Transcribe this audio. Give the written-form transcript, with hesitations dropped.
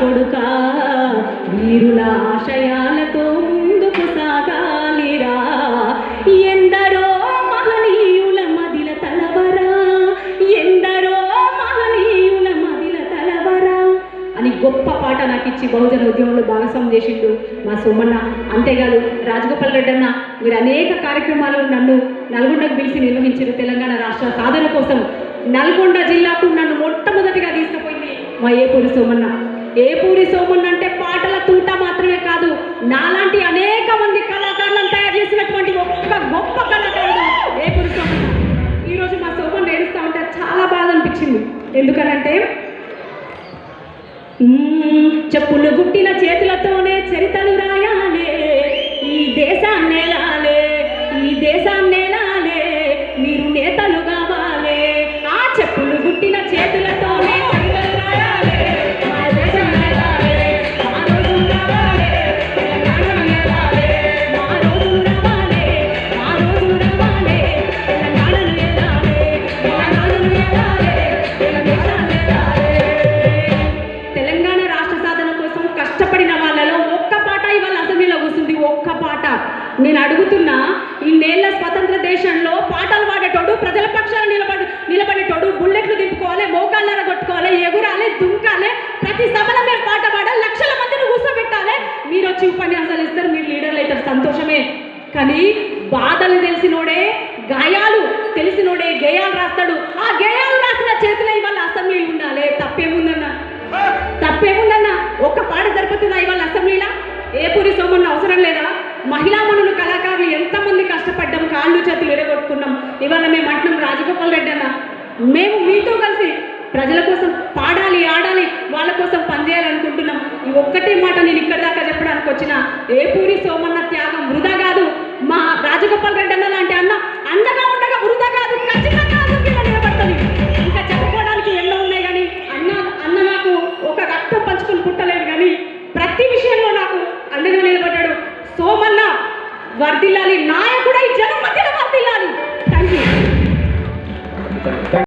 కొడుకా వీరుల ఆశయాలతో ముందుకు సాగాలిరా ఎందరో మహనీయుల మదిల తలవరా ఎందరో మహనీయుల మదిల తలవరా అని గొప్ప పాట నాకు ఇచ్చి బహుజన ఉద్యమంలో భాగస్వామ్యం చేసిండు మా సోమన్న. అంతేకాదు రాజగోపాల్ రెడ్డి అన్న మీరు అనేక కార్యక్రమాలు నన్ను నల్గొండకు పిలిచి నిర్వహించారు. తెలంగాణ రాష్ట్ర సాధన కోసం నల్గొండ జిల్లాకు నన్ను మొట్టమొదటిగా తీసుకుపోయింది మా ఏపూరి సోమన్న. ఏపూరి సోమన్న అంటే పాటల తూట మాత్రమే కాదు, నాలాంటి అనేక మంది కళాకారులను తయారు చేసినటువంటి ఒక్క గొప్ప కళాకారుడు ఏపూరి సోమన్న. ఈరోజు మా సోమన్న ఏడుస్తూ ఉంటే చాలా బాధ అనిపించింది. ఎందుకనంటే చెప్పులు గుట్టిన చేతులతోనే చరితలు రాయాలే, ఈ దేశాన్ని ఏలాలే, ఈ దేశాన్ని ఏలాలే, మీరు నేతలు కావాలే. ఆ చెప్పులు గుట్టిన చేతులతోనే చరితలు రాయాలే, మా దేశం ఏలాలే, మా రోజులు రావాలే, తెలంగాణ ఏలాలే, మా రోజులు రావాలే, మా రోజులు రావాలే, తెలంగాణను ఏలాలే, తెలంగాణను ఏలాలే, దేశాన్ని ఏలాలే. తెలంగాణ రాష్ట్ర సాధన కోసం కష్టపడిన వాళ్ళలో ఒక్క పాట ఇవాళ అసెంబ్లీలో కూర్చుంది. ఒక్క పాట. నేను అడుగుతున్నా, ఇన్నేళ్ల స్వతంత్ర దేశంలో పాటలు పాడేటోడు, ప్రజల పక్షాలు నిలబడేటోడు, బుల్లెట్లు దింపుకోవాలి, మోకాళ్ళ కొట్టుకోవాలి, ఎగురాలి, దుంకాలి, ప్రతి సభలో మేము పాట పాడాలి, లక్షల మందిని కూర్చోబెట్టాలి. మీరు వచ్చి ఉపన్యాసాలు ఇస్తారు, మీరు లీడర్లు అవుతారు, సంతోషమే. కానీ బాధలు తెలిసినోడే, గాయాలు తెలిసినోడే గేయాలు రాస్తాడు. ఆ గేయాలు రాసిన చేతిలో ఇవాళ అసెంబ్లీ ఉండాలి. తప్పేముందన్నా? తప్పేముందన్నా? ఒక్క పాట సరిపోతుందా ఇవాళ అసెంబ్లీలా? ఏపూరి సోమన్న అవసరం లేదా? మహిళా మనులు కళాకారులు ఎంతమంది కష్టపడ్డాం, కాళ్ళు చేతులు ఎరగొట్టుకున్నాం. ఇవాళ మేము అంటున్నాం రాజగోపాల్ రెడ్డి అన్న, మేము మీతో కలిసి ప్రజల కోసం పాడాలి, ఆడాలి, వాళ్ళ కోసం పనిచేయాలనుకుంటున్నాం. ఈ ఒక్కటే మాట నేను ఇక్కడ దాకా చెప్పడానికి వచ్చిన. ఏపూరి సోమన్న త్యాగం వృధా కాదు. మా రాజగోపాల్ రెడ్డి అన్న లాంటి అన్న అండగా ఉండగా వృధా కాదు, ఖచ్చితంగా నిలబడుతుంది. ఇంకా చెప్పుకోవడానికి ఎన్నో ఉన్నాయి, కానీ అన్న నాకు ఒక రక్తం పంచుకొని పుట్టలేదు, కానీ ప్రతి విషయంలో నాకు అండగా నిలబడ్డాడు. సోమన్న వర్ధిల్లాలి, నాయకుడై